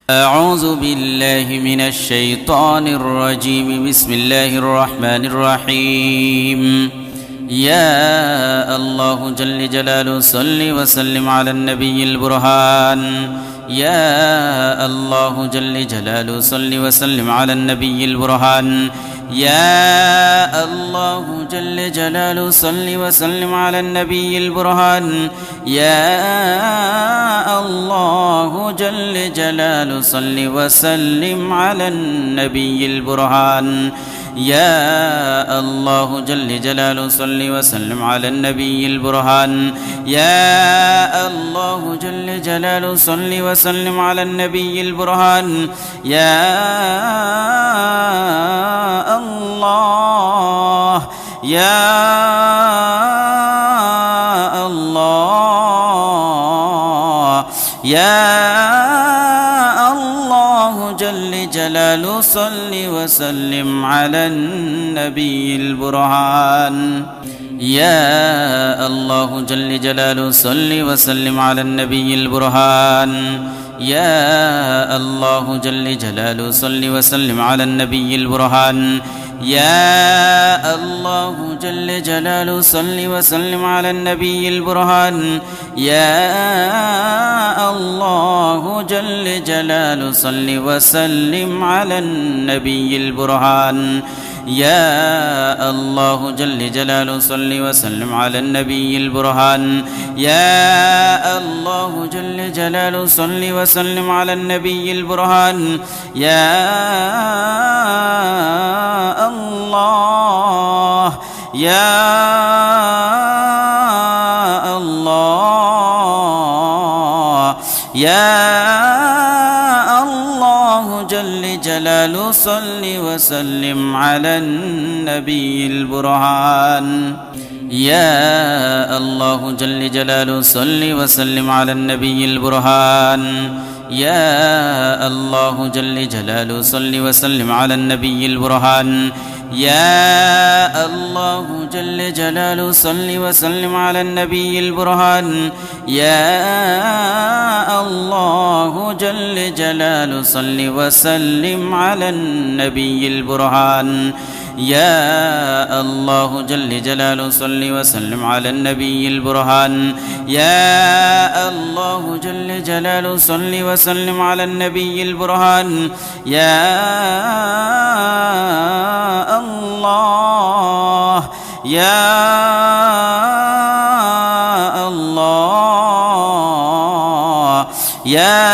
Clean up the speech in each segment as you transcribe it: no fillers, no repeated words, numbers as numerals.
أعوذ بالله من الشيطان الرجيم. بسم الله الرحمن الرحيم. يا الله جل جلاله صل وسلم على النبي البرهان. يا الله جل جلاله صل وسلم على النبي البرهان. يا الله جل جلاله صل وسلم على النبي البرهان. يا الله جل جلاله صل وسلم على النبي البرهان. يا الله جل جلاله صل وسلم على النبي البرهان. يا الله جل جلاله صل وسلم على النبي البرهان. يا الله يا الله يا الله جل جلاله صل وسلم على النبي البرهان. يا الله جل جلاله صل وسلم على النبي البرهان. يا الله جل جلاله صل وسلم على النبي البرهان. يا الله جل جلاله صل وسلم على النبي البرهان. يا الله جل جلاله صل وسلم على النبي البرهان. يا الله جل جلاله صل وسلم على النبي البرهان. يا الله جل جلاله صل وسلم على النبي البرهان. يا الله يا الله يا الله جل جلاله صل وسلم على النبي البرهان. يا الله جل جلاله صل وسلم على النبي البرهان. يا الله جل جلاله صل وسلم على النبي البرهان. يا الله جل جلاله صل وسلم على النبي البرهان. يا الله جل جلاله صل وسلم على النبي البرهان. يا الله جل جلاله صل وسلم على النبي البرهان. يا الله جل جلاله صل وسلم على النبي البرهان. يا الله يا الله يا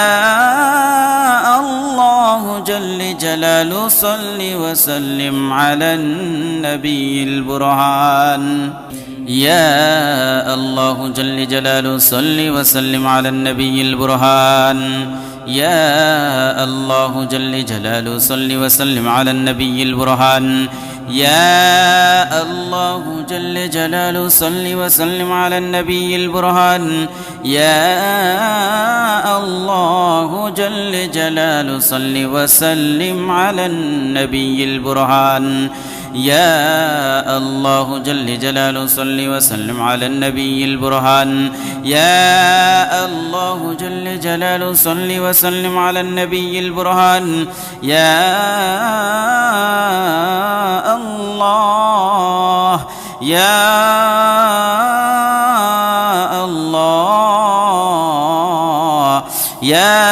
الله جل جلاله صل وسلم على النبي البرهان. يا الله جل جلاله صل وسلم على النبي البرهان. يا الله جل جلاله صل وسلم على النبي البرهان. يا الله جل جلاله صل وسلم على النبي البرهان. يا الله جل جلاله صل وسلم على النبي البرهان. يا الله جل جلاله صل وسلم على النبي البرهان. يا الله جل جلاله صل وسلم على النبي البرهان. يا الله يا الله يا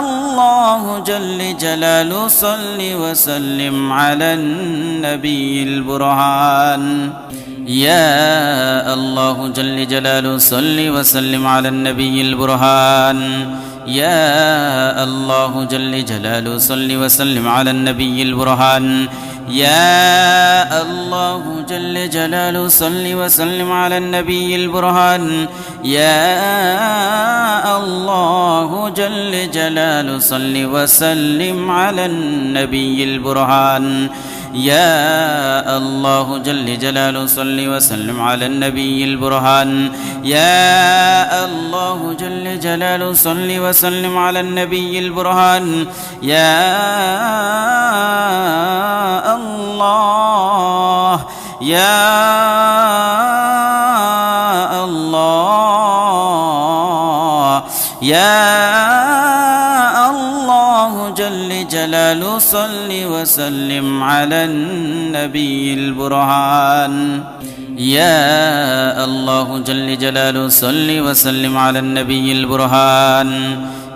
الله جل جلاله صل وسلم على النبي البرهان. يا الله جل جلاله صل وسلم على النبي البرهان. يا الله جل جلاله صل وسلم على النبي البرهان. يا الله جل جلاله صل وسلم على النبي البرهان. يا الله جل جلاله صل وسلم على النبي البرهان. يا الله جل جلاله صل وسلم على النبي البرهان. يا الله جل جلاله صل وسلم على النبي البرهان. يا الله يا الله يا جلال صل وسلم على النبي البرهان يا الله جل جلاله صل وسلم على النبي البرهان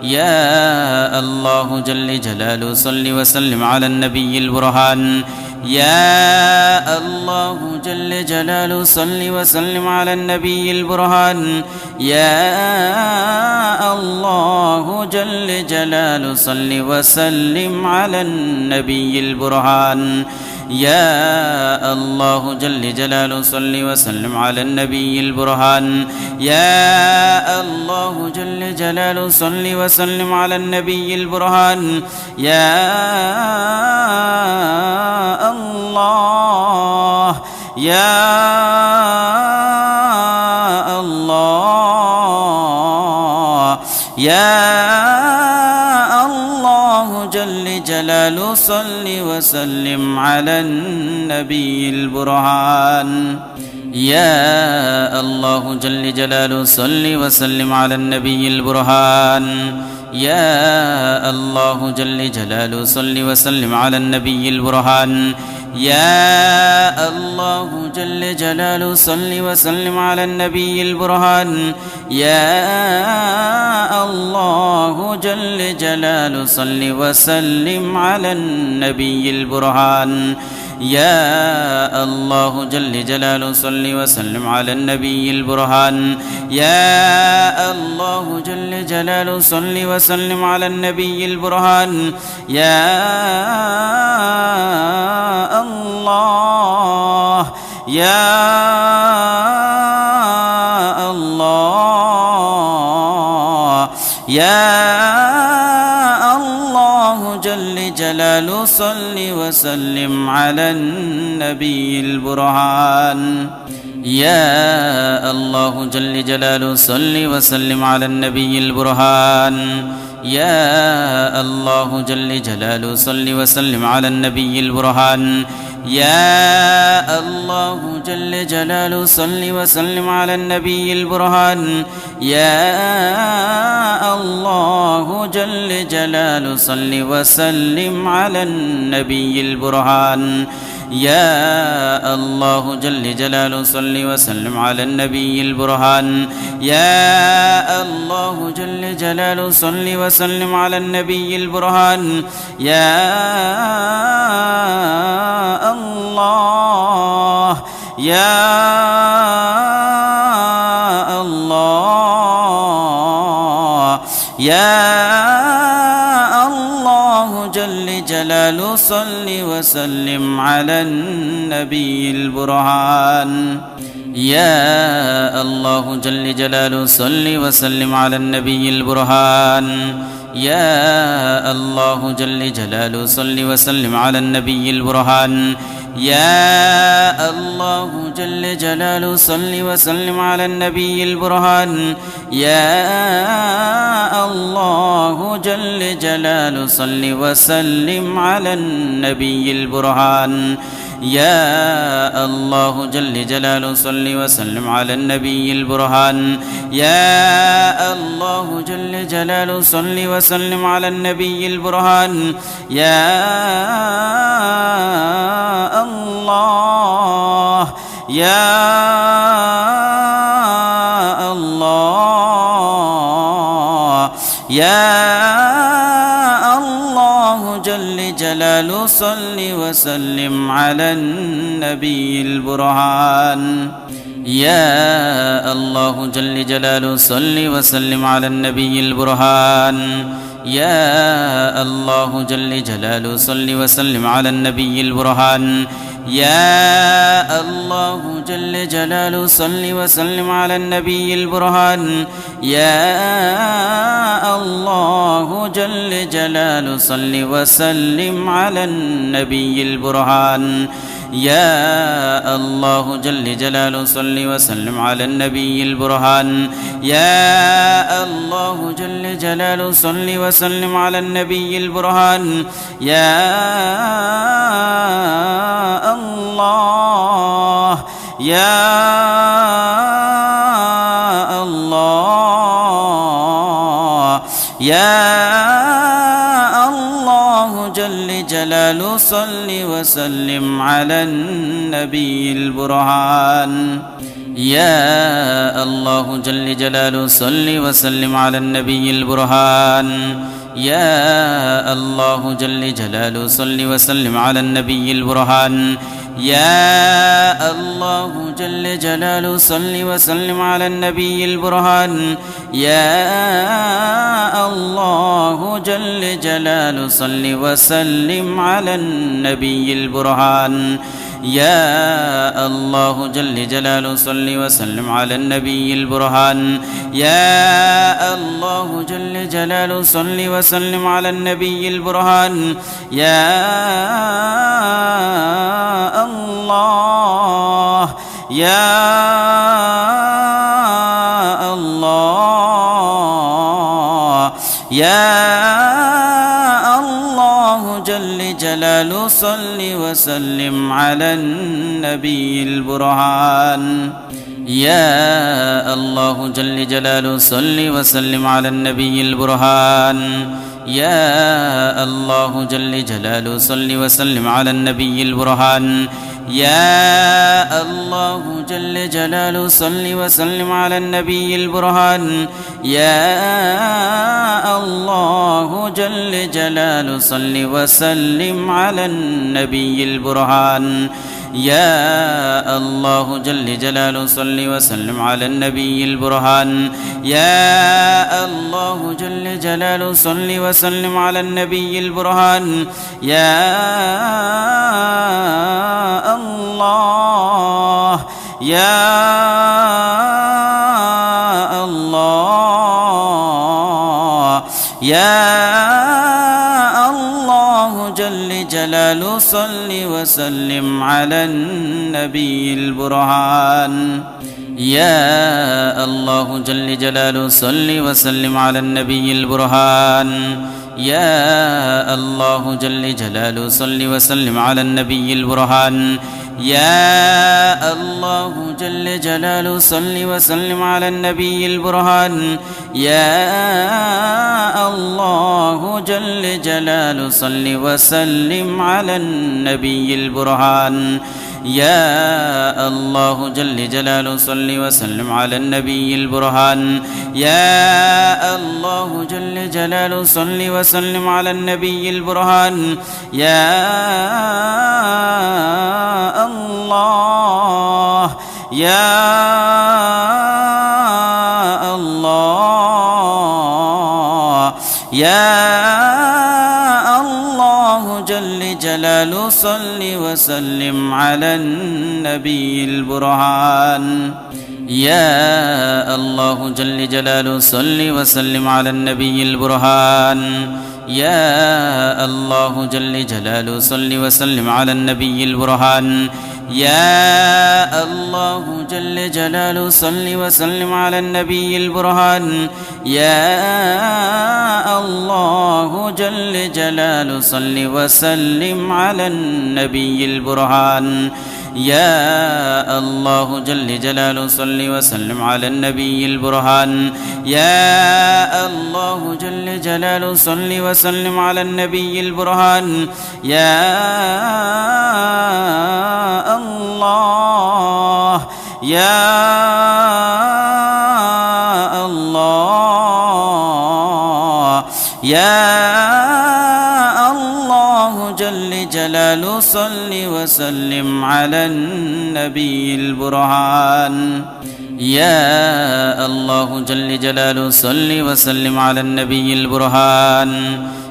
يا الله جل جلاله صل وسلم على النبي البرهان يا الله جل جلاله صل وسلم على النبي البرهان يا الله جل جلاله صل وسلم على النبي البرهان يا الله جل جلاله صل وسلم على النبي البرهان يا الله جل جلاله صل وسلم على النبي البرهان يا الله يا الله يا الله جل جلاله صل وسلم على النبي البرهان يا الله جل جلاله صل وسلم على النبي البرهان يا الله جل جلاله صل وسلم على النبي البرهان يا الله جل جلاله صل وسلم على النبي البرهان يا الله جل جلاله صل وسلم على النبي البرهان يا الله جل جلاله صل وسلم على النبي البرهان يا الله جل جلاله صل وسلم على النبي البرهان يا الله يا الله يا الله جل جلاله صل وسلم على النبي البرهان يا الله جل جلاله صل وسلم على النبي البرهان يا الله جل جلاله صل وسلم على النبي البرهان يا الله جل جلاله صل وسلم على النبي البرهان يا الله جل جلاله صل وسلم على النبي البرهان يا الله جل جلاله صل وسلم على النبي البرهان يا الله جل جلاله صل وسلم على النبي البرهان يا الله يا الله يا الله جل جلاله صل وسلم على النبي البرهان يا الله جل جلاله صل وسلم على النبي البرهان يا الله جل جلاله صل وسلم على النبي البرهان يا الله جل جلاله صل وسلم على النبي البرهان يا الله جل جلاله صل وسلم على النبي البرهان يا الله جل جلاله صل وسلم على النبي البرهان يا الله جل جلاله صل وسلم على النبي البرهان يا الله يا الله يا الله جل جلاله صل وسلم على النبي البرهان يا الله جل جلاله صل وسلم على النبي البرهان يا الله جل جلاله صل وسلم على النبي البرهان يا الله جل جلاله صل وسلم على النبي البرهان يا الله جل جلاله صل وسلم على النبي البرهان يا الله جل جلاله صل وسلم على النبي البرهان يا الله جل جلاله صل وسلم على النبي البرهان يا الله يا الله يا الله جل جلاله صل وسلم على النبي البرهان يا الله جل جلاله صل وسلم على النبي البرهان يا الله جل جلاله صل وسلم على النبي البرهان يا الله جل جلاله صل وسلم على النبي البرهان يا الله جل جلاله صل وسلم على النبي البرهان يا الله جل جلاله صل وسلم على النبي البرهان يا الله جل جلاله صل وسلم على النبي البرهان يا الله يا الله يا الله جل جلاله صل وسلم على النبي البرهان يا الله جل جلاله صل وسلم على النبي البرهان يا الله جل جلاله صل وسلم على النبي البرهان يا الله جل جلاله صل وسلم على النبي البرهان يا الله جل جلاله صل وسلم على النبي البرهان يا الله جل جلاله صل وسلم على النبي البرهان يا الله جل جلاله صل وسلم على النبي البرهان يا الله يا الله يا الله جل جلاله صل وسلم على النبي البرهان يا الله جل جلاله صل وسلم على النبي البرهان يا الله جل جلاله صل وسلم على النبي البرهان يا الله جل جلاله صل وسلم على النبي البرهان يا الله جل جلاله صل وسلم على النبي البرهان يا الله جل جلاله صل وسلم على النبي البرهان يا الله جل جلاله صل وسلم على النبي البرهان يا الله يا الله يا الله جل جلاله صل وسلم على النبي البرهان يا الله جل جلاله صل وسلم على النبي البرهان يا الله جل جلاله صل وسلم على النبي البرهان يا الله جل جلاله صل وسلم على النبي البرهان يا الله جل جلاله صل وسلم على النبي البرهان يا الله جل جلاله صل وسلم على النبي البرهان يا الله جل جلاله صل وسلم على النبي البرهان يا الله يا الله يا الله جل جلاله صل وسلم على النبي البرهان يا الله جل جلاله صل وسلم على النبي البرهان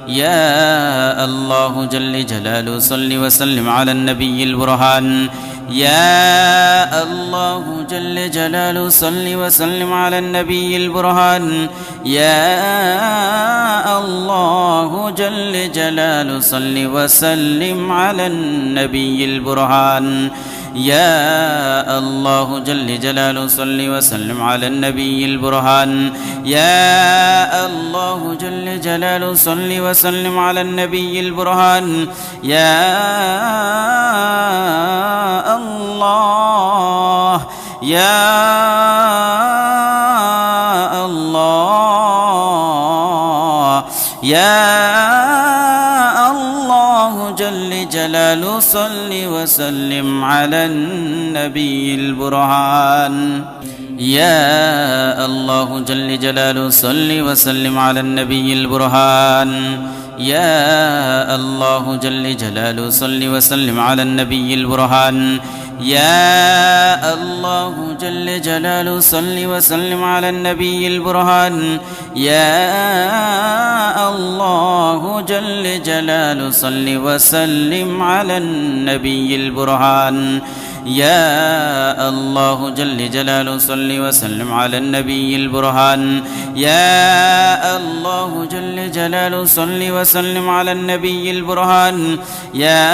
يا الله جل جلاله صل وسلم على النبي البرهان يا الله جل جلاله صل وسلم على النبي البرهان يا الله جل جلاله صل وسلم على النبي البرهان يا الله جل جلاله صل وسلم على النبي البرهان يا الله جل جلاله صل وسلم على النبي البرهان يا الله يا الله يا الله الله جل جلاله صل وسلم على النبي البرهان. يا الله جل جلاله صل وسلم على النبي البرهان. يا الله جل جلاله صل وسلم على النبي البرهان. يا الله جل جلاله صل وسلم على النبي البرهان. يا الله جل جلاله صل وسلم على النبي البرهان. يا الله جل جلاله صل وسلم على النبي البرهان. يا الله جل جلاله صل وسلم على النبي البرهان. يا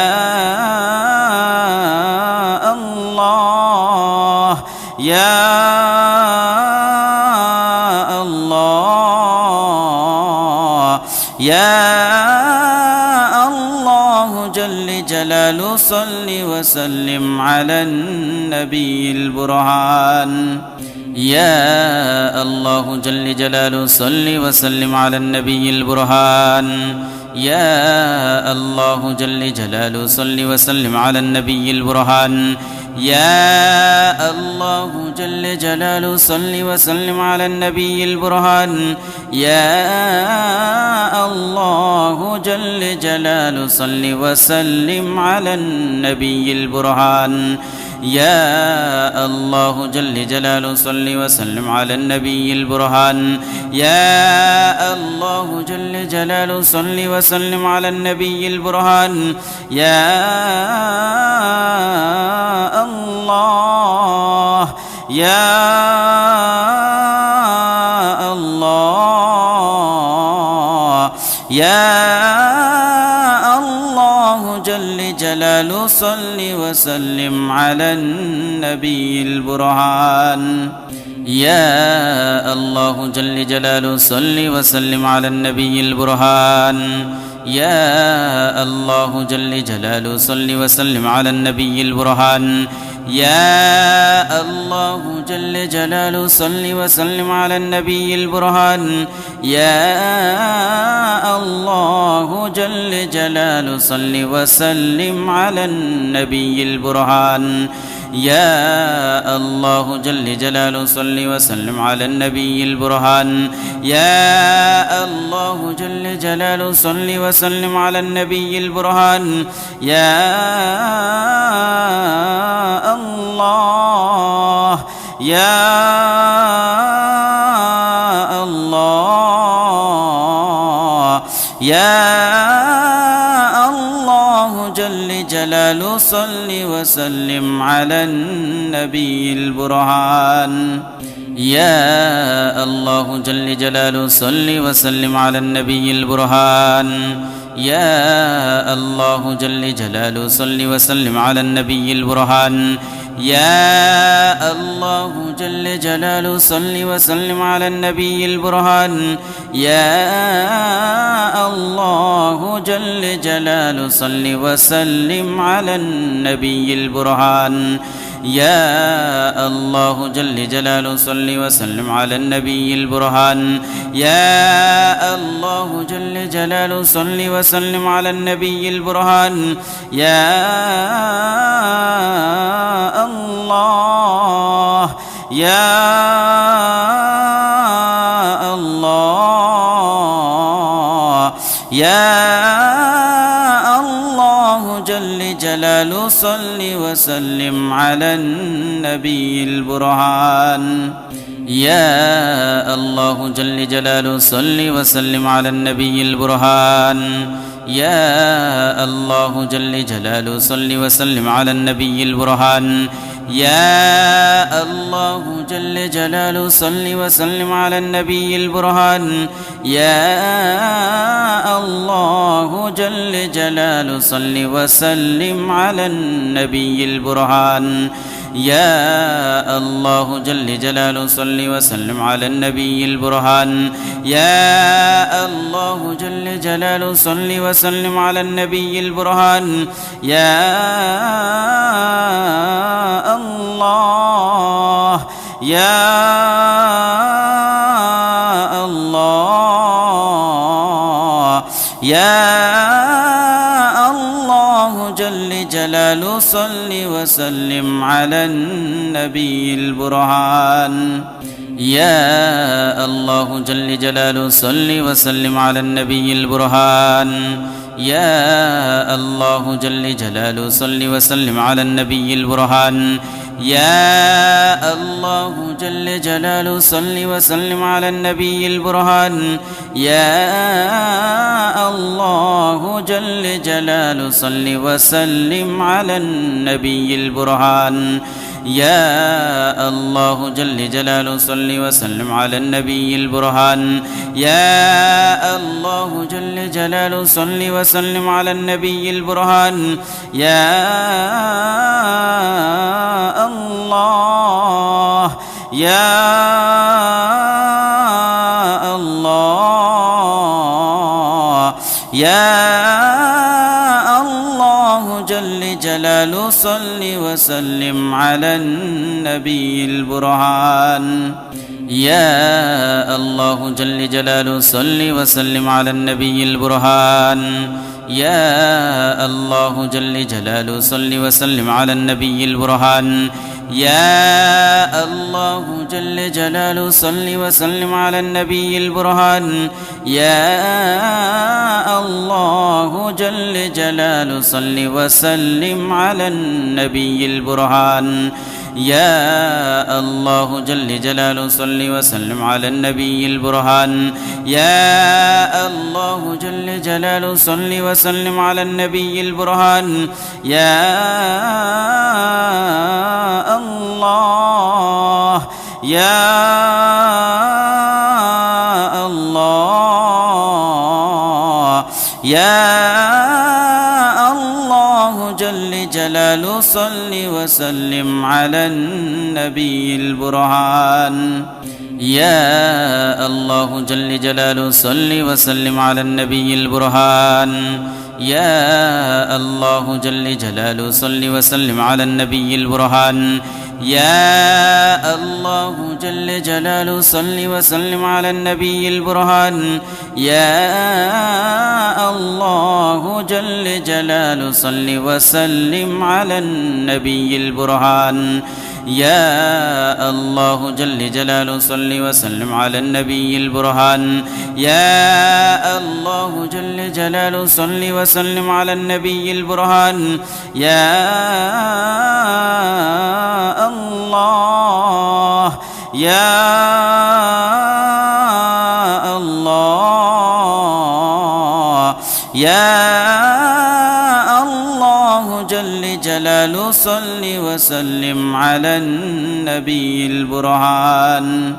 الله يا الله يا الله جل جلاله صل وسلم على النبي البرهان. يا الله جل جلاله صل وسلم على النبي البرهان. يا الله جل جلاله صل وسلم على النبي البرهان. يا الله جل جلاله صل وسلم على النبي البرهان. يا الله جل جلاله صل وسلم على النبي البرهان. يا الله جل جلاله صل وسلم على النبي البرهان. يا الله جل جلاله صل وسلم على النبي البرهان. يا الله يا الله يا الله جل جلاله صل وسلم على النبي البرهان. يا الله جل جلاله صل وسلم على النبي البرهان. يا الله جل جلاله صل وسلم على النبي البرهان. يا الله جل جلاله صل وسلم على النبي البرهان. يا الله جل جلاله صل وسلم على النبي البرهان. يا الله جل جلاله صل وسلم على النبي البرهان. يا الله جل جلاله صل وسلم على النبي البرهان. يا الله يا الله يا الله جل جلاله صل وسلم على النبي البرهان. يا الله جل جلاله صل وسلم على النبي البرهان. يا الله جل جلاله صل وسلم على النبي البرهان. يا الله جل جلاله صل وسلم على النبي البرهان. يا الله جل جلاله صل وسلم على النبي البرهان. يا الله جل جلاله صل وسلم على النبي البرهان. يا الله جل جلاله صل وسلم على النبي البرهان. يا الله يا الله يا الله جل جلاله صل وسلم على النبي البرهان. يا الله جل جلاله صل وسلم على النبي البرهان. يا الله جل جلاله صل وسلم على النبي البرهان. يا الله جل جلاله صل وسلم على النبي البرهان. يا الله جل جلاله صل وسلم على النبي البرهان. يا الله جل جلاله صل وسلم على النبي البرهان. يا الله جل جلاله صل وسلم على النبي البرهان. يا الله يا الله يا الله جل جلاله صل وسلم على النبي البرهان يا الله جل جلاله صل وسلم على النبي البرهان يا الله جل جلاله صل وسلم على النبي البرهان يا الله جل جلاله صل وسلم على النبي البرهان يا الله جل جلاله صل وسلم على النبي البرهان يا الله جل جلاله صل وسلم على النبي البرهان يا الله جل جلاله صل وسلم على النبي البرهان يا الله يا الله يا الله جل جلاله صل وسلم على النبي البرهان يا الله جل جلاله صل وسلم على النبي البرهان يا الله جل جلاله صل وسلم على النبي البرهان يا الله جل جلاله صل وسلم على النبي البرهان يا الله جل جلاله صل وسلم على النبي البرهان يا الله جل جلاله صل وسلم على النبي البرهان يا الله جل جلاله صل وسلم على النبي البرهان يا الله يا الله يا الله جل جلاله صل وسلم على النبي البرهان يا الله جل جلاله صل وسلم على النبي البرهان يا الله جل جلاله صل وسلم على النبي البرهان يا الله جل جلاله صل وسلم على النبي البرهان يا الله جل جلاله صل وسلم على النبي البرهان يا الله جل جلاله صل وسلم على النبي البرهان يا الله جل جلاله صل وسلم على النبي البرهان يا الله يا الله يا الله جل جلاله صل وسلم على النبي البرهان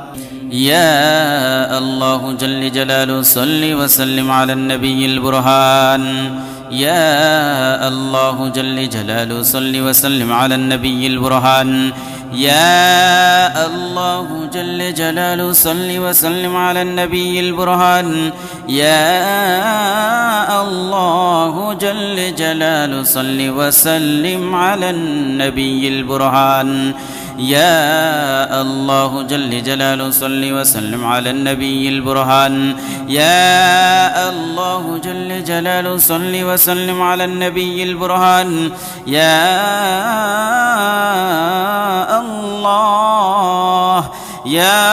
يا الله جل جلاله صل وسلم على النبي البرهان يا الله جل جلاله صل وسلم على النبي البرهان يا الله جل جلاله صل وسلم على النبي البرهان يا الله جل جلاله صل وسلم على النبي البرهان يا الله جل جلاله صل وسلم على النبي البرهان يا الله جل جلاله صل وسلم على النبي البرهان يا الله يا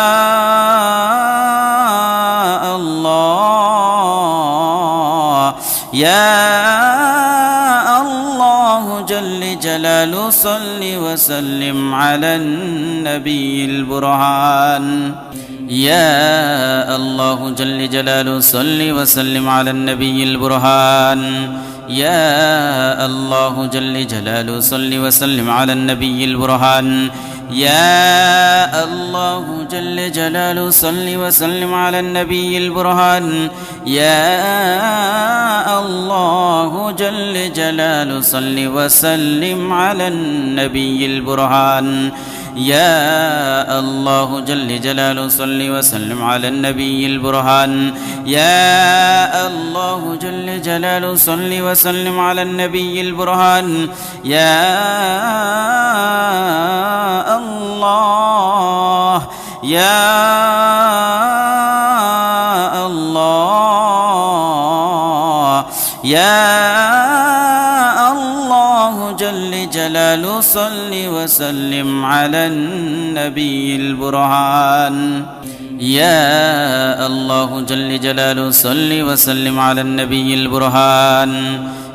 الله يا الله جل جلاله صل وسلم على النبي البرهان يا الله جل جلاله صل وسلم على النبي البرهان يا الله جل جلاله صل وسلم على النبي البرهان يا الله جل جلاله صل وسلم على النبي البرهان يا الله جل جلاله صل وسلم على النبي البرهان يا الله جل جلاله صل وسلم على النبي البرهان يا الله جل جلاله صل وسلم على النبي البرهان يا الله يا الله يا الله جل جلاله صل وسلم على النبي البرهان يا الله جل جلاله صل وسلم على النبي البرهان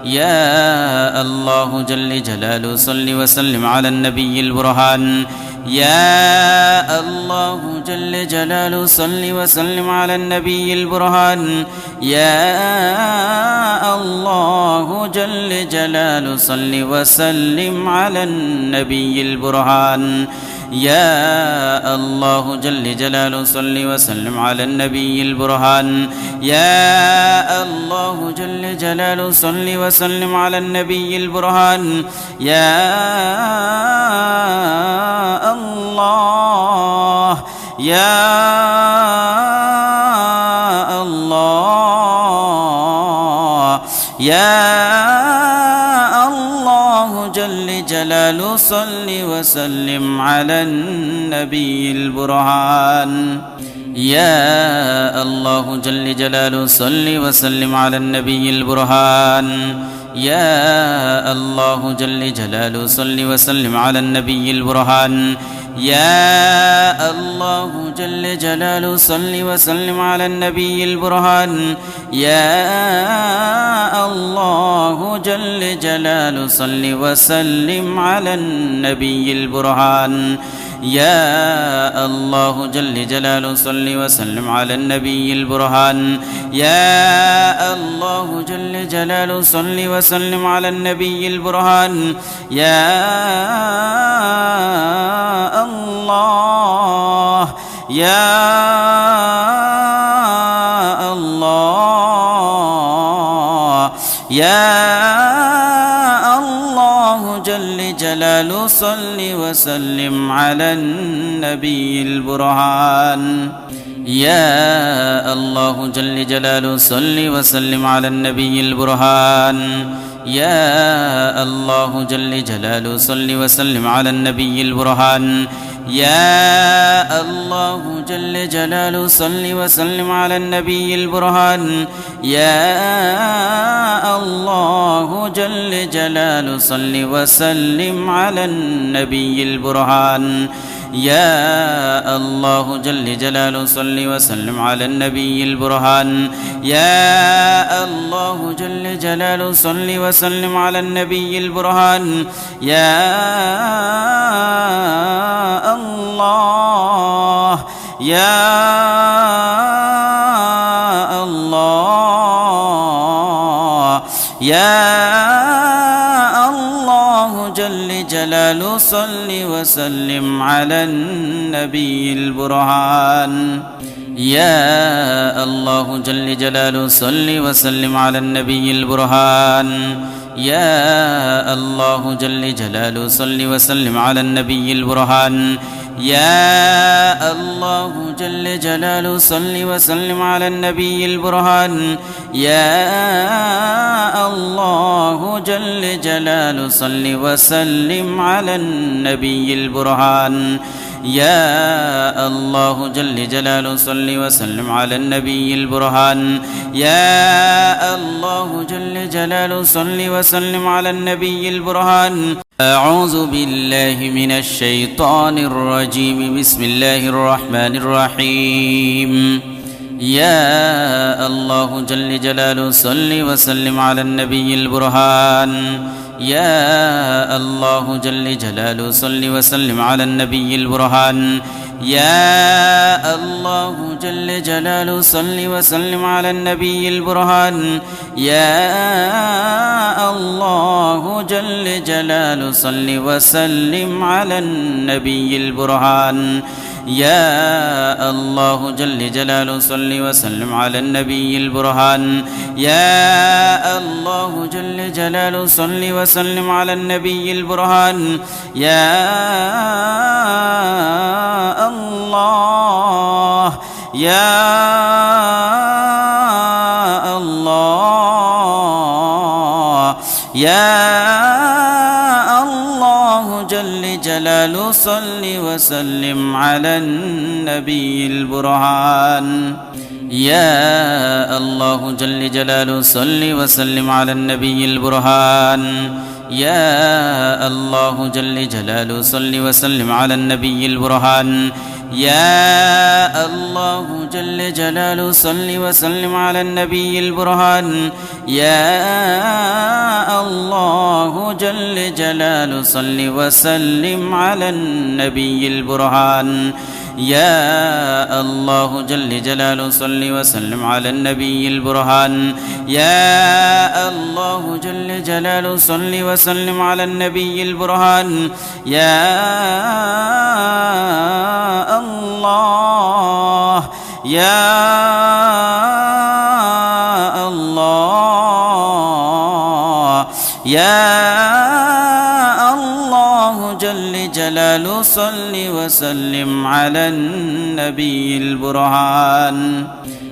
يا الله جل جلاله صل وسلم على النبي البرهان يا الله جل جلاله صل وسلم على النبي البرهان يا الله جل جلاله صل وسلم على النبي البرهان يا الله جل جلاله صل وسلم على النبي البرهان يا الله جل جلاله صل وسلم على النبي البرهان يا الله يا الله يا الله جل جلاله صل وسلم على النبي البرهان يا الله جل جلاله صل وسلم على النبي البرهان يا الله جل جلاله صل وسلم على النبي البرهان يا الله جل جلاله صل وسلم على النبي البرهان يا الله جل جلاله صل وسلم على النبي البرهان يا الله جل جلاله صل وسلم على النبي البرهان يا الله جل جلاله صل وسلم على النبي البرهان يا الله يا الله يا الله جل جلاله صل وسلم على النبي البرهان يا الله جل جلاله صل وسلم على النبي البرهان يا الله جل جلاله صل وسلم على النبي البرهان يا الله جل جلاله صل وسلم على النبي البرهان يا الله جل جلاله صل وسلم على النبي البرهان يا الله جل جلاله صل وسلم على النبي البرهان يا الله جل جلاله صل وسلم على النبي البرهان يا الله يا الله يا الله جل جلاله صل وسلم على النبي البرهان يا الله جل جلاله صل وسلم على النبي البرهان يا الله جل جلاله صل وسلم على النبي البرهان يا الله جل جلاله صل وسلم على النبي البرهان يا الله جل جلاله صل وسلم على النبي البرهان يا الله جل جلاله صل وسلم على النبي البرهان يا الله جل جلاله صل وسلم على النبي البرهان أعوذ بالله من الشيطان الرجيم بسم الله الرحمن الرحيم يا الله جل جلاله صل وسلم على النبي البرهان يا الله جل جلاله صل وسلم على النبي البرهان يا الله جل جلاله صل وسلم على النبي البرهان يا الله جل جلاله صل وسلم على النبي البرهان يا الله جل جلاله صل وسلم على النبي البرهان يا الله جل جلاله صل وسلم على النبي البرهان يا الله يا الله يا الله جل جلاله صل وسلم على النبي البرهان يا الله جل جلاله صل وسلم على النبي البرهان يا الله جل جلاله صل وسلم على النبي البرهان يا الله جل جلاله صل وسلم على النبي البرهان يا الله جل جلاله صل وسلم على النبي البرهان يا الله جل جلاله صل وسلم على النبي البرهان يا الله جل جلاله صل وسلم على النبي البرهان يا الله يا الله يا الله جل جلاله صل وسلم على النبي البرهان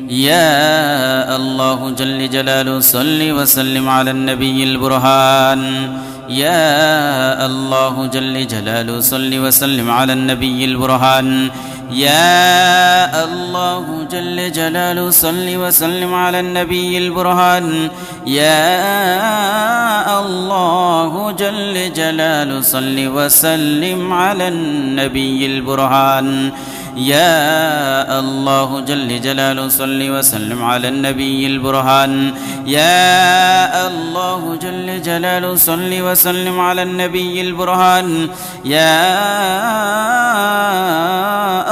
يا الله جل جلاله صل وسلم على النبي البرهان يا الله جل جلاله صل وسلم على النبي البرهان يا الله جل جلاله صل وسلم على النبي البرهان يا الله جل جلاله صل وسلم على النبي البرهان يا الله جل جلاله صل وسلم على النبي البرهان يا الله جل جلاله صل وسلم على النبي البرهان يا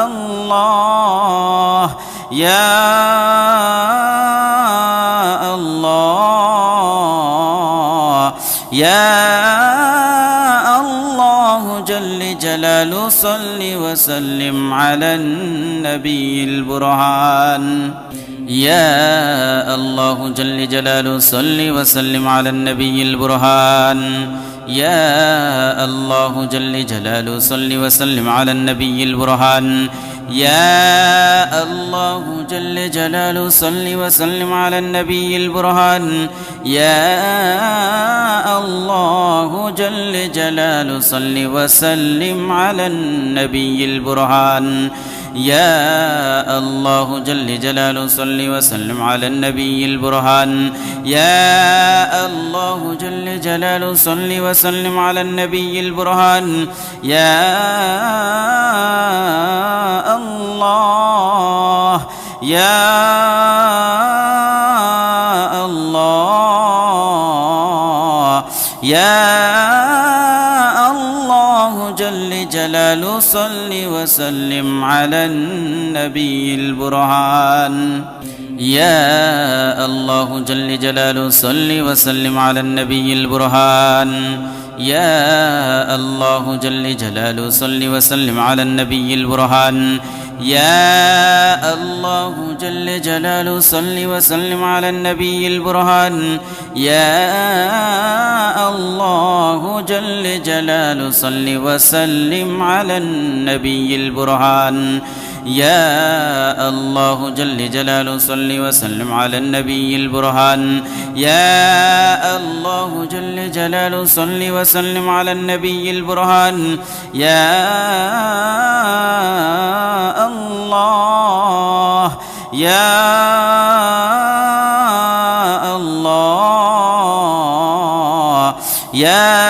الله يا الله يا الله جل جلاله صل وسلم على النبي البرهان يا الله جل جلاله صل وسلم على النبي البرهان يا الله جل جلاله صل وسلم على النبي البرهان يا الله جل جلاله صل وسلم على النبي البرهان يا الله جل جلاله صل وسلم على النبي البرهان يا الله جل جلاله صل وسلم على النبي البرهان يا الله جل جلاله صل وسلم على النبي البرهان يا الله يا الله يا الله جل جلاله صل وسلم على النبي البرهان يا الله جل جلاله صل وسلم على النبي البرهان يا الله جل جلاله صل وسلم على النبي البرهان يا الله جل جلاله صل وسلم على النبي البرهان يا الله جل جلاله صل وسلم على النبي البرهان يا الله جل جلاله صل وسلم على النبي البرهان يا الله جل جلاله صل وسلم على النبي البرهان يا الله يا الله يا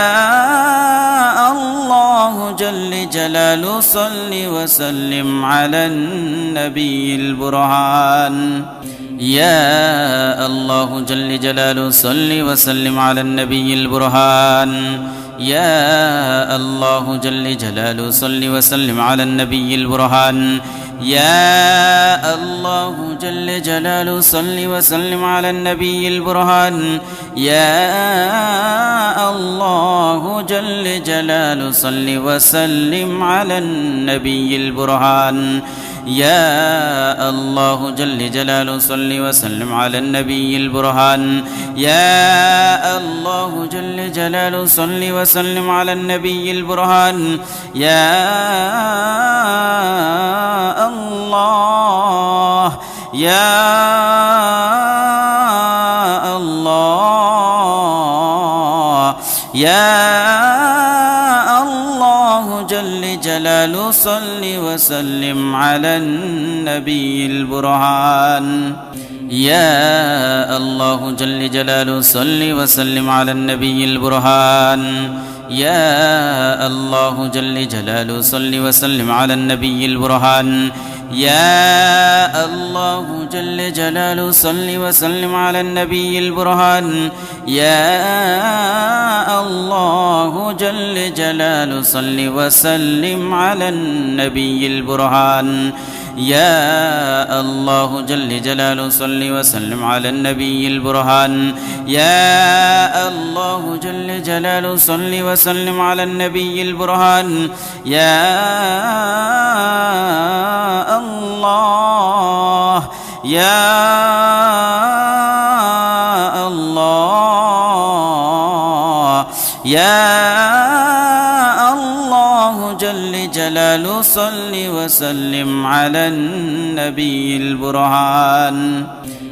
الله جل جلاله صل وسلم على النبي البرهان يا الله جل جلاله صل وسلم على النبي البرهان يا الله جل جلاله صل وسلم على النبي البرهان يا الله جل جلاله صل وسلم على النبي البرهان يا الله جل جلاله صل وسلم على النبي البرهان يا الله جل جلاله صل وسلم على النبي البرهان يا الله جل جلاله صل وسلم على النبي البرهان يا الله يا الله يا الله جل جلاله صل وسلم على النبي البرهان يا الله جل جلاله صل وسلم على النبي البرهان يا الله جل جلاله صل وسلم على النبي البرهان يا الله جل جلاله صل وسلم على النبي البرهان يا الله جل جلاله صل وسلم على النبي البرهان يا الله جل جلاله صل وسلم على النبي البرهان يا الله جل جلاله صل وسلم على النبي البرهان يا الله يا الله يا الله جل جلاله صل وسلم على النبي البرهان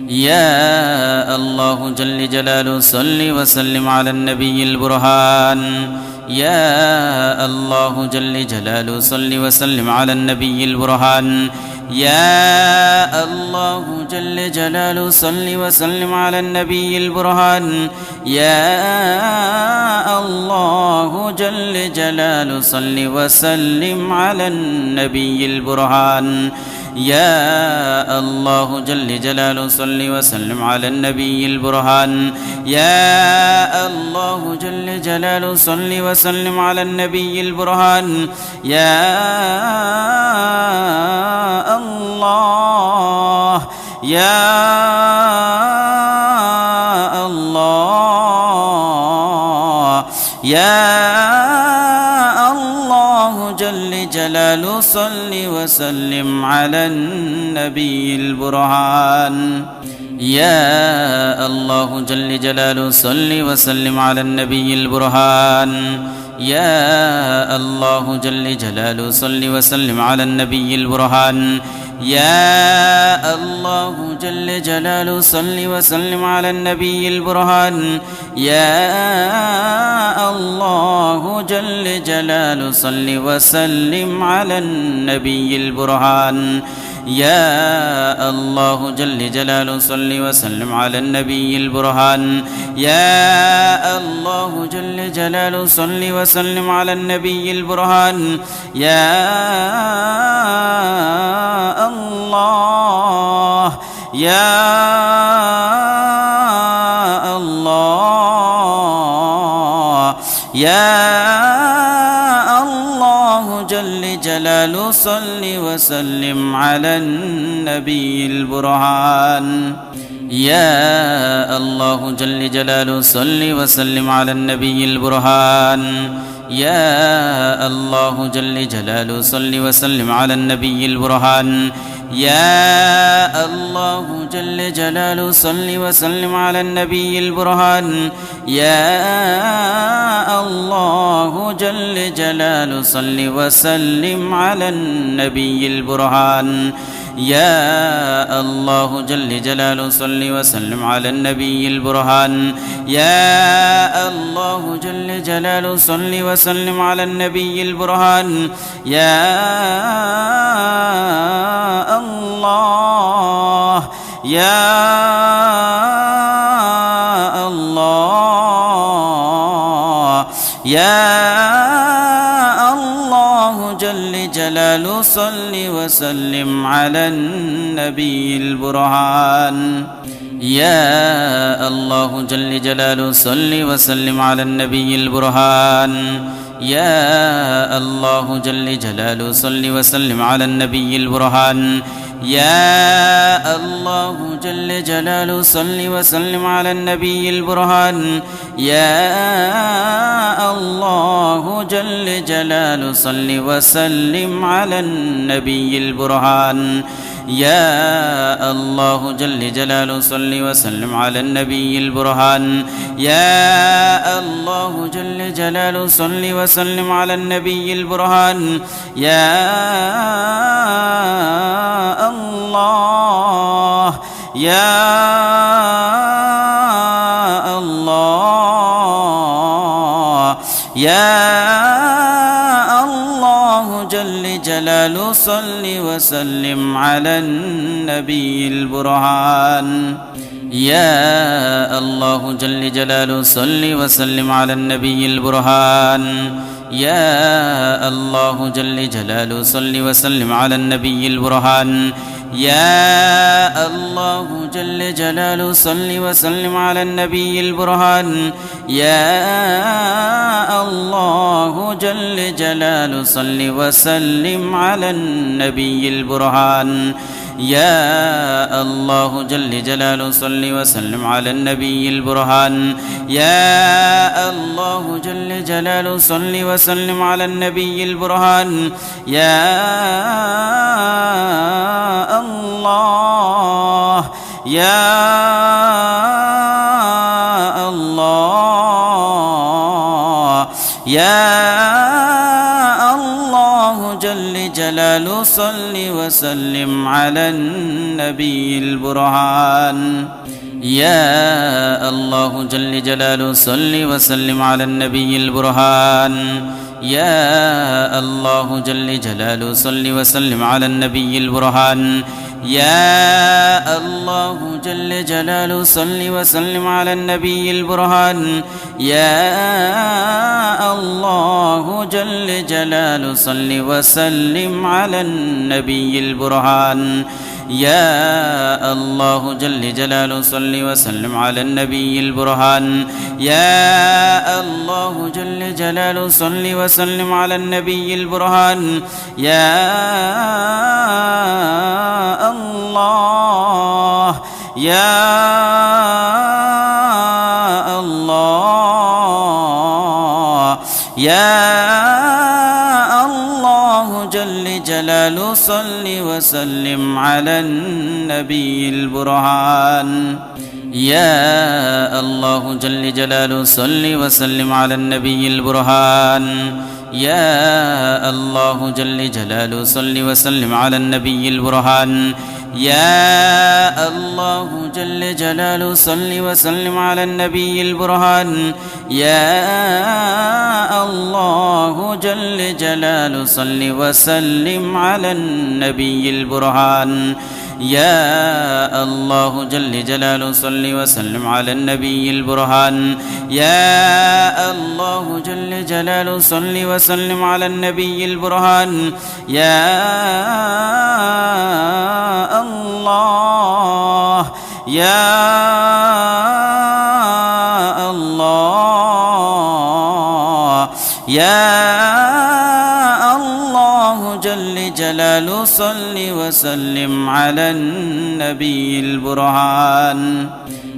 يا الله جل جلاله صل وسلم على النبي البرهان يا الله جل جلاله صل وسلم على النبي البرهان يا الله جل جلاله صل وسلم على النبي البرهان يا الله جل جلاله صل وسلم على النبي البرهان يا الله جل جلاله صل وسلم على النبي البرهان يا الله جل جلاله صل وسلم على النبي البرهان يا الله يا الله يا الله جل جلاله صل وسلم على النبي البرهان يا الله جل جلاله صل وسلم على النبي البرهان يا الله جل جلاله صل وسلم على النبي البرهان يا الله جل جلاله صل وسلم على النبي البرهان يا الله جل جلاله صل وسلم على النبي البرهان يا الله جل جلاله صل وسلم على النبي البرهان يا الله جل جلاله صل وسلم على النبي البرهان يا الله يا الله يا الله جل جلاله صل وسلم على النبي البرهان يا الله جل جلاله صل وسلم على النبي البرهان يا الله جل جلاله صل وسلم على النبي البرهان يا الله جل جلاله صل وسلم على النبي البرهان يا الله جل جلاله صل وسلم على النبي البرهان يا الله جل جلاله صل وسلم على النبي البرهان يا الله جل جلاله صل وسلم على النبي البرهان يا الله يا الله يا الله جل جلاله صل وسلم على النبي البرهان يا الله جل جلاله صل وسلم على النبي البرهان يا الله جل جلاله صل وسلم على النبي البرهان يا الله جل جلاله صل وسلم على النبي البرهان يا الله جل جلاله صل وسلم على النبي البرهان يا الله جل جلاله صل وسلم على النبي البرهان يا الله جل جلاله صل وسلم على النبي البرهان يا الله يا الله يا الله جل جلال صل وسلم على النبي البرهان يا الله جل جلاله صل وسلم على النبي البرهان يا الله جل جلاله صل وسلم على النبي البرهان يا الله جل جلاله صل وسلم على النبي البرهان يا الله جل جلاله صل وسلم على النبي البرهان يا الله جل جلاله صل وسلم على النبي البرهان يا الله جل جلاله صل وسلم على النبي البرهان يا الله يا الله يا الله جل جلاله صل وسلم على النبي البرهان يا الله جل جلاله صل وسلم على النبي البرهان يا الله جل جلاله صل وسلم على النبي البرهان يا الله جل جلاله صل وسلم على النبي البرهان يا الله جل جلاله صل وسلم على النبي البرهان يا الله جل جلاله صل وسلم على النبي البرهان يا الله جل جلاله صل وسلم على النبي البرهان يا الله يا الله يا الله جل جلاله صل وسلم على النبي البرهان يا الله جل جلاله صل وسلم على النبي البرهان يا الله جل جلاله صل وسلم على النبي البرهان يا الله جل جلاله صل وسلم على النبي البرهان يا الله جل جلاله صل وسلم على النبي البرهان يا الله جل جلاله صل وسلم على النبي البرهان يا الله جل جلاله صل وسلم على النبي البرهان يا الله يا الله يا الله جل جلاله صل وسلم على النبي البرهان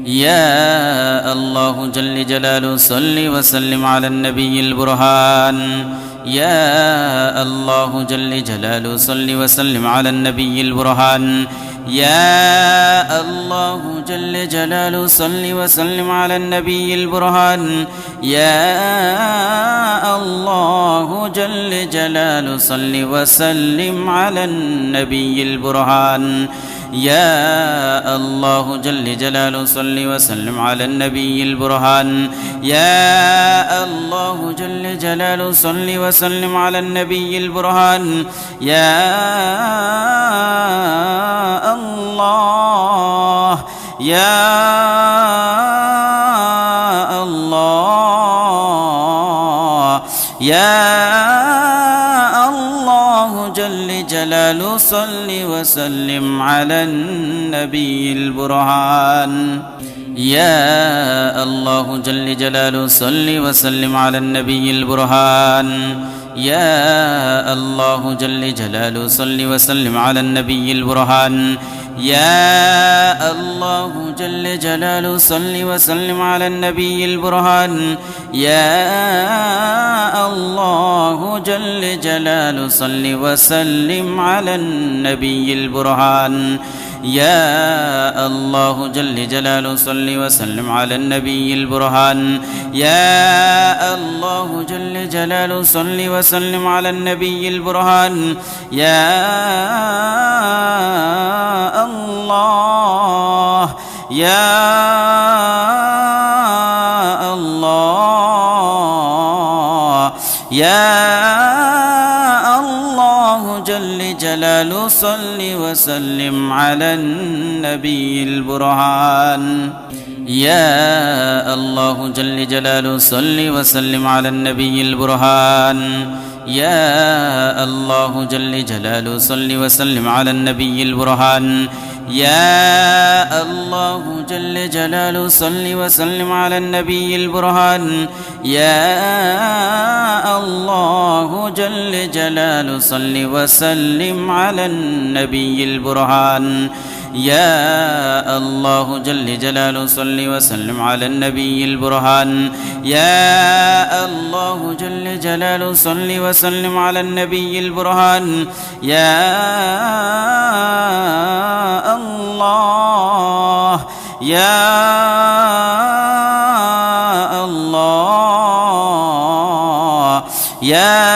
يا الله جل جلاله صل وسلم على النبي البرهان يا الله جل جلاله صل وسلم على النبي البرهان يا الله جل جلاله صل وسلم على النبي البرهان يا الله جل جلاله صل وسلم على النبي البرهان يا الله جل جلاله صل وسلم على النبي البرهان يا الله جل جلاله صل وسلم على النبي البرهان يا الله يا الله يا الله جل جلاله صل وسلم على النبي البرهان يا الله جل جلاله صل وسلم على النبي البرهان يا الله جل جلاله صل وسلم على النبي البرهان يا الله جل جلاله صل وسلم على النبي البرهان يا الله جل جلاله صل وسلم على النبي البرهان يا الله جل جلاله صل وسلم على النبي البرهان يا الله جل جلاله صل وسلم على النبي البرهان يا الله يا الله يا الله جل جلاله صل وسلم على النبي البرهان يا الله جل جلاله صل وسلم على النبي البرهان يا الله جل جلاله صل وسلم على النبي البرهان يا الله جل جلاله صل وسلم على النبي البرهان يا الله جل جلاله صل وسلم على النبي البرهان يا الله جل جلاله صل وسلم على النبي البرهان يا الله جل جلاله صل وسلم على النبي البرهان يا الله يا الله يا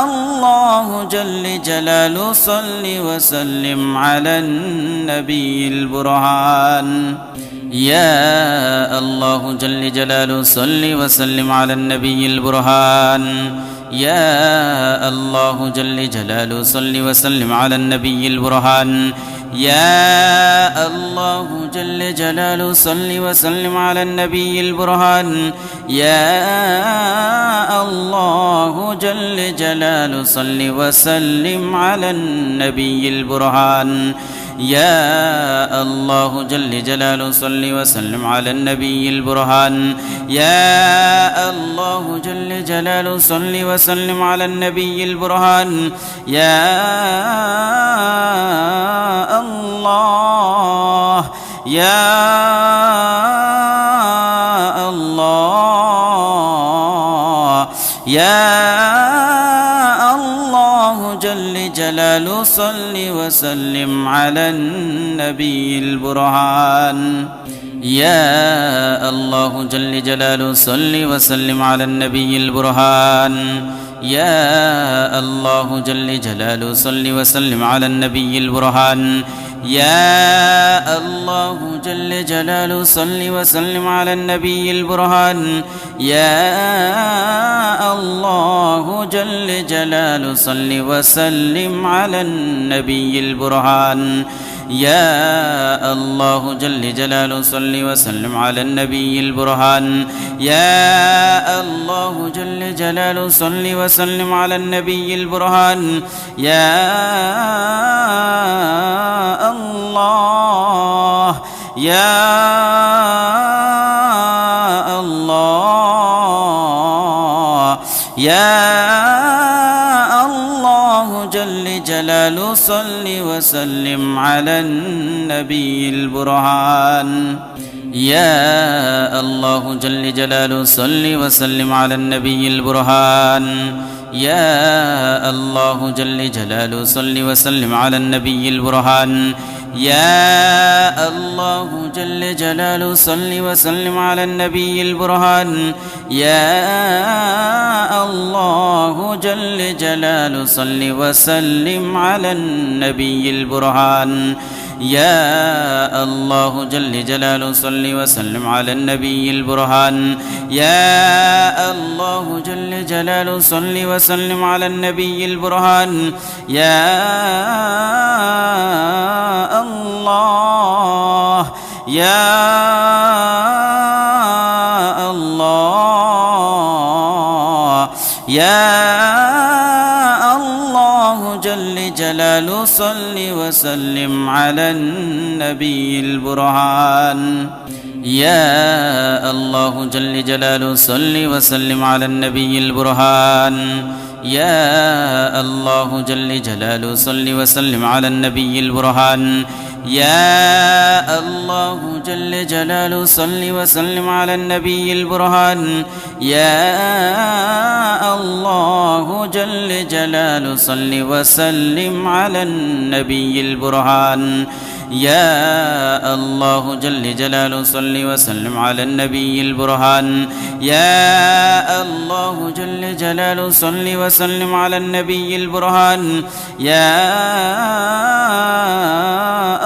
الله جل جلاله صل وسلم على النبي البرهان يا الله جل جلاله صل وسلم على النبي البرهان يا الله جل جلاله صل وسلم على النبي البرهان يا الله جل جلاله صل وسلم على النبي البرهان يا الله جل جلاله صل وسلم على النبي البرهان يا الله جل جلاله صل وسلم على النبي البرهان يا الله جل جلاله صل وسلم على النبي البرهان يا الله يا الله يا الله جل جلاله صل وسلم على النبي البرهان يا الله جل جلاله صل وسلم على النبي البرهان يا الله جل جلاله صل وسلم على النبي البرهان يا الله جل جلاله صل وسلم على النبي البرهان يا الله جل جلاله صل وسلم على النبي البرهان يا الله جل جلاله صل وسلم على النبي البرهان يا الله جل جلاله صل وسلم على النبي البرهان يا الله يا الله يا الله جل جلاله صل وسلم على النبي البرهان يا الله جل جلاله صل وسلم على النبي البرهان يا الله جل جلاله صل وسلم على النبي البرهان يا الله جل جلاله صل وسلم على النبي البرهان يا الله جل جلاله صل وسلم على النبي البرهان يا الله جل جلاله صل وسلم على النبي البرهان يا الله جل جلاله صل وسلم على النبي البرهان يا الله يا الله يا الله جل جلاله صل وسلم على النبي البرهان يا الله جل جلاله صل وسلم على النبي البرهان يا الله جل جلاله صل وسلم على النبي البرهان يا الله جل جلاله صل وسلم على النبي البرهان يا الله جل جلاله صل وسلم على النبي البرهان يا الله جل جلاله صل وسلم على النبي البرهان يا الله جل جلاله صل وسلم على النبي البرهان يا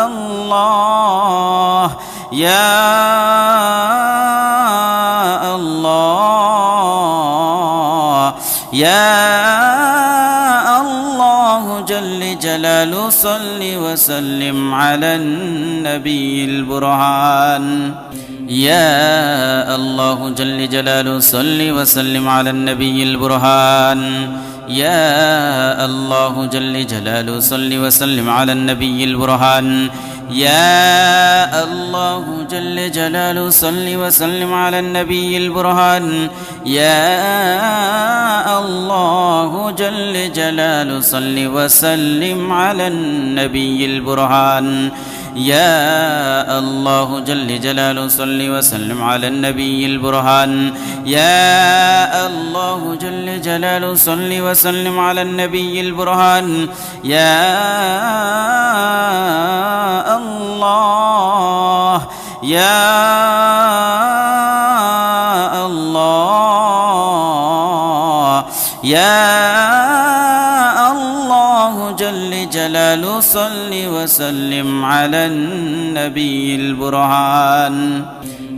الله يا الله يا الله جلاله صل وسلم على النبي البرهان يا الله جل جلاله صل وسلم على النبي البرهان يا الله جل جلاله صل وسلم على النبي البرهان يا الله جل جلاله صل وسلم على النبي البرهان يا الله جل جلاله صل وسلم على النبي البرهان يا الله جل جلاله صل وسلم على النبي البرهان يا الله جل جلاله صل وسلم على النبي البرهان يا الله يا الله يا الله جل جلاله صل وسلم على النبي البرهان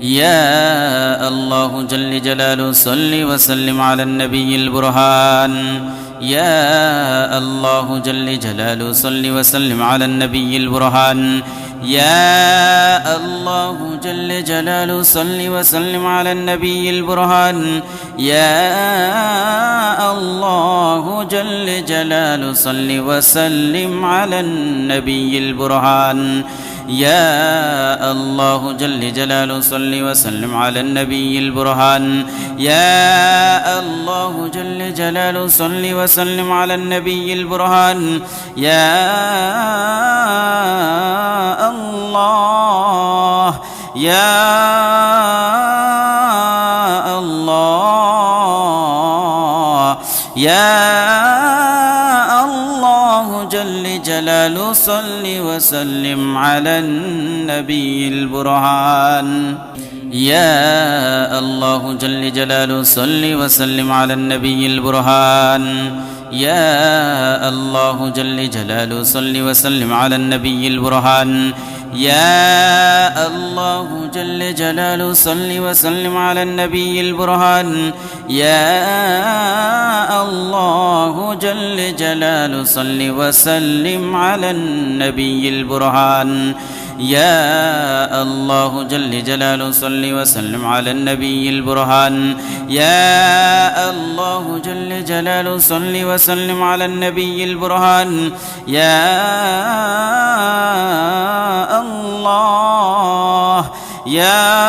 يا الله جل جلاله صل وسلم على النبي البرهان يا الله جل جلاله صل وسلم على النبي البرهان يا الله جل جلاله صل وسلم على النبي البرهان يا الله جل جلاله صل وسلم على النبي البرهان يا الله جل جلاله صل وسلم على النبي البرهان يا الله جل جلاله صل وسلم على النبي البرهان يا الله يا الله يا الله جل جلاله صل وسلم على النبي البرهان يا الله جل جلاله صل وسلم على النبي البرهان يا الله جل جلاله صل وسلم على النبي البرهان يا الله جل جلاله صل وسلم على النبي البرهان يا الله جل جلاله صل وسلم على النبي البرهان يا الله جل جلاله صل وسلم على النبي البرهان يا الله جل جلاله صل وسلم على النبي البرهان يا الله يا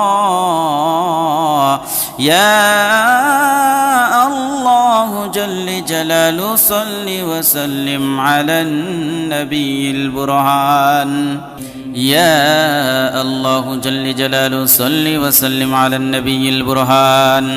الله يا الله جل جلاله صل وسلم على النبي البرهان يا الله جل جلاله صل وسلم على النبي البرهان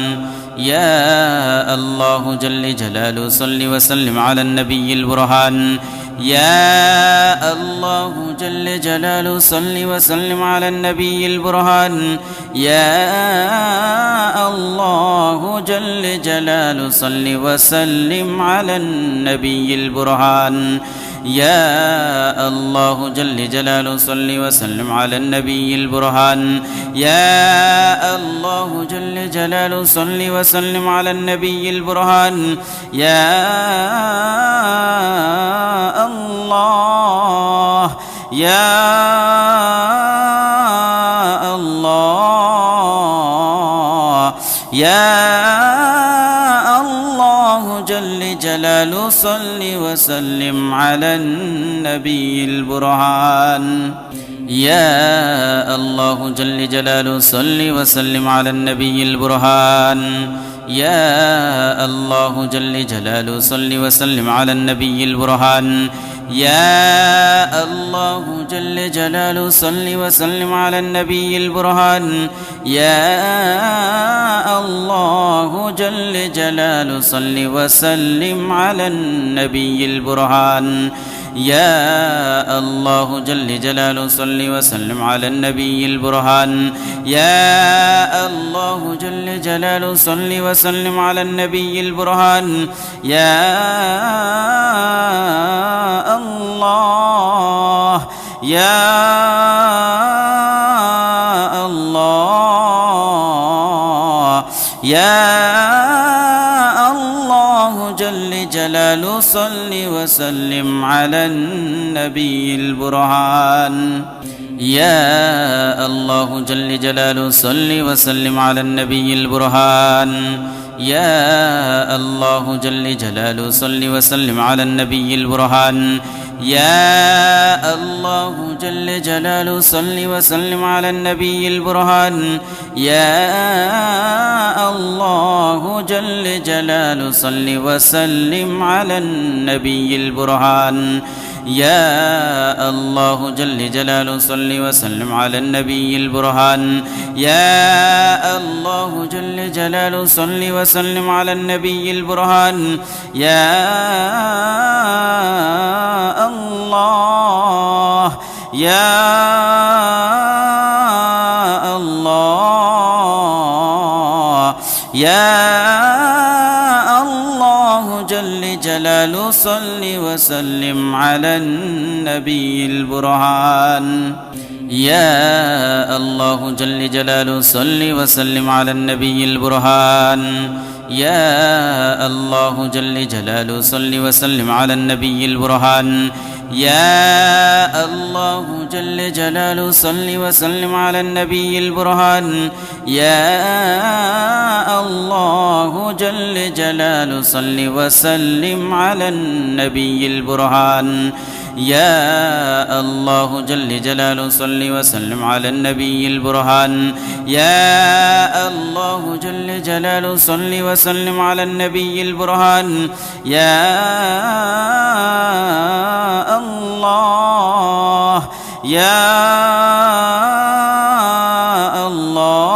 يا الله جل جلاله صل وسلم على النبي البرهان يا الله جل جلاله صل وسلم على النبي البرهان يا الله جل جلاله صل وسلم على النبي البرهان يا الله جل جلاله صل وسلم على النبي البرهان يا الله جل جلاله صل وسلم على النبي البرهان يا الله يا الله يا الله جل جلاله صل وسلم على النبي البرهان يا الله جل جلاله صل وسلم على النبي البرهان يا الله جل جلاله صل وسلم على النبي البرهان يا الله جل جلاله صل وسلم على النبي البرهان يا الله جل جلاله صل وسلم على النبي البرهان يا الله جل جلاله صل وسلم على النبي البرهان يا الله جل جلاله صل وسلم على النبي البرهان يا الله يا الله يا الله جل جلاله صل وسلم على النبي البرهان يا الله جل جلاله صل وسلم على النبي البرهان يا الله جل جلاله صل وسلم على النبي البرهان يا الله جل جلاله صل وسلم على النبي البرهان يا الله جل جلاله صل وسلم على النبي البرهان يا الله جل جلاله صل وسلم على النبي البرهان يا الله جل جلاله صل وسلم على النبي البرهان يا الله يا الله يا الله جل جلاله صل وسلم على النبي البرهان يا الله جل جلاله صل وسلم على النبي البرهان يا الله جل جلاله صل وسلم على النبي البرهان يا الله جل جلاله صل وسلم على النبي البرهان يا الله جل جلاله صل وسلم على النبي البرهان يا الله جل جلاله صل وسلم على النبي البرهان يا الله جل جلاله صل وسلم على النبي البرهان يا الله يا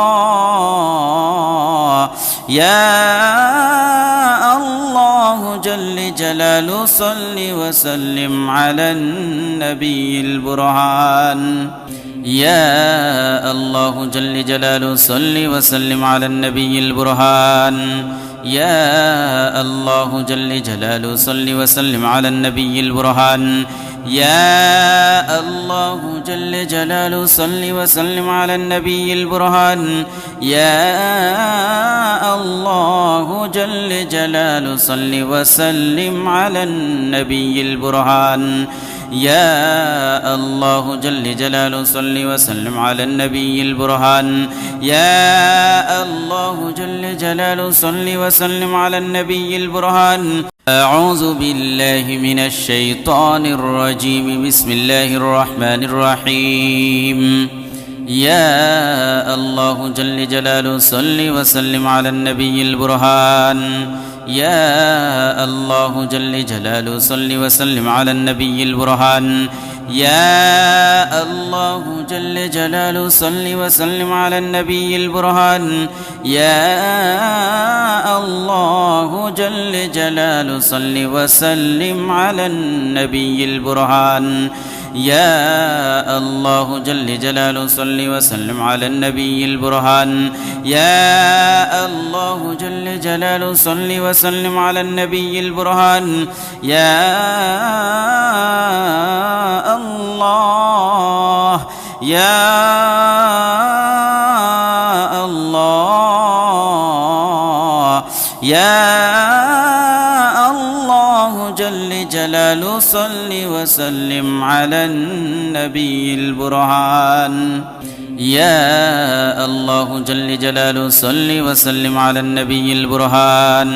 الله يا الله جل جلاله صل وسلم على النبي البرهان يا الله جل جلاله صل وسلم على النبي البرهان يا الله جل جلاله صل وسلم على النبي البرهان يا الله جل جلاله صل وسلم على النبي البرهان يا الله جل جلاله صل وسلم على النبي البرهان يا الله جل جلاله صل وسلم على النبي البرهان يا الله جل جلاله صل وسلم على النبي البرهان أعوذ بالله من الشيطان الرجيم بسم الله الرحمن الرحيم يا الله جل جلاله صل وسلم على النبي البرهان يا الله جل جلاله صل وسلم على النبي البرهان يا الله جل جلاله صل وسلم على النبي البرهان يا الله جل جلاله صل وسلم على النبي البرهان يا الله جل جلاله صل وسلم على النبي البرهان يا الله جل جلاله صل وسلم على النبي البرهان يا الله يا الله يا الله جل جلاله صل وسلم على النبي البرهان يا الله جل جلاله صل وسلم على النبي البرهان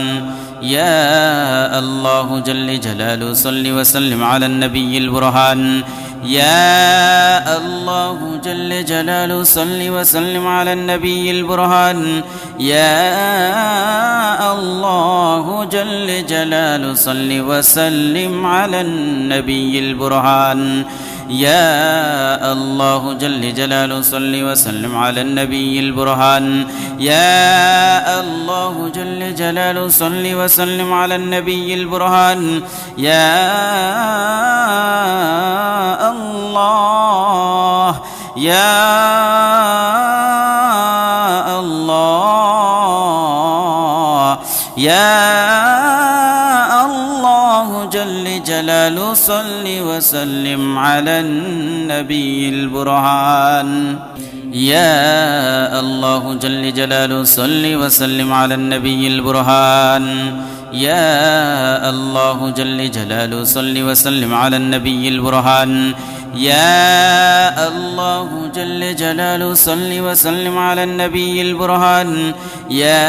يا الله جل جلاله صل وسلم على النبي البرهان يا الله جل جلاله صل وسلم على النبي البرهان يا الله جل جلاله صل وسلم على النبي البرهان يا الله جل جلاله صل وسلم على النبي البرهان يا الله جل جلاله صل وسلم على النبي البرهان يا الله يا الله يا الله جل جلاله صل وسلم على النبي البرهان يا الله جل جلاله صل وسلم على النبي البرهان يا الله جل جلاله صل وسلم على النبي البرهان يا الله جل جلاله صل وسلم على النبي البرهان يا